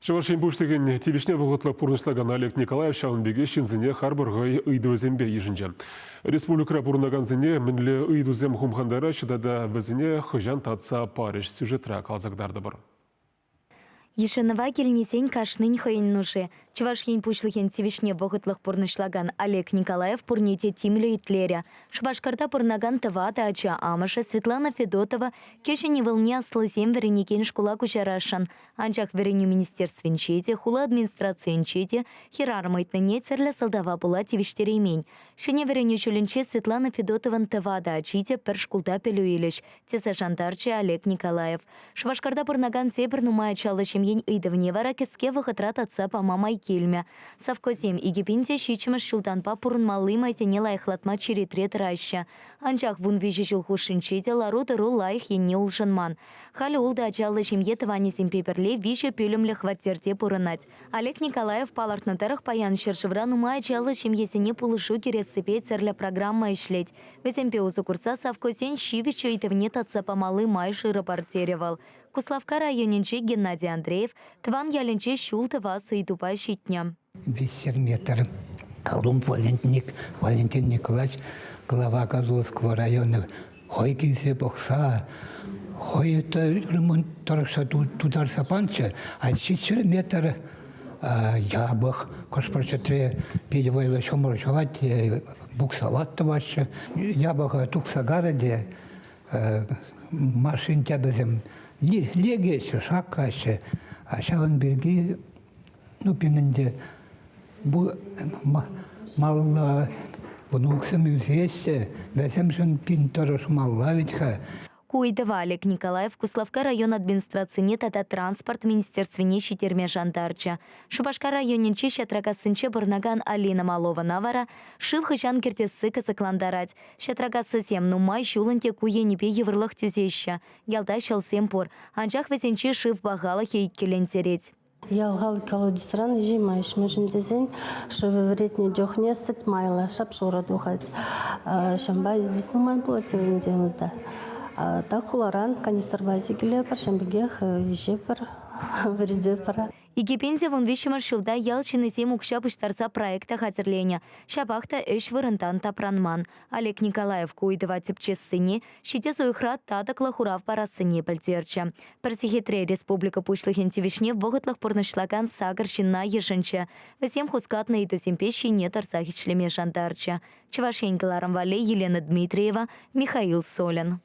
Шавашин буштеген тивишне вғытлы пурнышлаган Олег Николаев шалынбеге шинзіне харбырғай ыйдывызембе ежінже. Республика пурнаган зіне мінлі ыйдузем хумхандара шыдада візіне хыжан татса Париж сюжетра қалзагдарды бар. Ешенова келнесен кашнын хойын нужы. Чувашин пушлыхен тивишне вғытлық пурнышлаган Олег Николаев пурнете тимлю итлеря. Шбашкарта пурнаган тывата ача амыша Светлана Федотова кешені вылне аслызем веренекен школа кучарашан. Анчах вереню министерственчете, хула администрациенчете, хирармайтныне церлі салдава була тивиштереймень. Шене вереню чуленче Светлана Федотован тывада ачите пер шкулда пелюилеш. Теса жандарче Олег Николаев. Шбашкарта пурнаган цепр нумай ачалышем ень ыйдывне вара кеске вғытрат атса па мамай кельме. Совкозем игепинте щичмаш шултанпа пурнмалы майзене лайхлатма черетрет раща. Анчах вун вижи жулху шинчите ларуды ру лайх енне улшынман. Халі улда ачалышем етыванесем пеперле виже пөлімлі хваттерте пурынать. Олег Николаев палартнатарах паян шершевра нумай ачалышем есене пулышу кересіпе церля программа ишлеть. Весемпе узу курса совкозен щивичу итывне татса па малы майши рапортеревал. Куславка районенче Геннадий Андреев, тван яленче шулты васы и тупа щитня. Виссерметр, Колумб Валентин Николаевич, глава Козловского района. Хой кисе бокса, хой это ремонт торгша тудар сапанча, а 4 метра ябах, кошпарчатре пидевой шоморчевать, буксовать ваша, ябах туксагараде, машин тябезем. Легеше, шакаше, а шаван берги, ну, пиненде, мало, внуксам юзесе, весемшен пинторож малавичка. Куйдыва Олег Николаев, Куславка район администрацияне тата транспорт министерствене щитерме жандарча. Шубашка районенче шатрагасынче бұрнаган Алина Малова навара, шыл хыжан кертесі кызыкландарать. Шатрагасы сем нумай шулынте куенепе еврлых тюзеща. Ялда шылсем пор, анчах везенче шыв бағалы хейккелентереть. Ялгал колодисран жимаешь межендезень, что вредне джохне сытмайла, шапшура духать. Шамба известно май было телендемда. Так хуларан канистр базикеле паршамбегех ежепар вредепара. Игепензе вон вещи маршруда ялчины сем укша пуштарца проекта хатерления. Шабахта эш вырынтан тапранман. Олег Николаев куйдыва тепчессыне, щите зоихрат татак лахурав парасыне пальтерча. Парсихитре республика пушлыхен тивишне вогытлых порнышлаган сагарщина ешенче. Весем хускатна и тусемпещи не тарсахичлеме жандарча. Чувашень Галарамвале, Елена Дмитриева, Михаил Солин.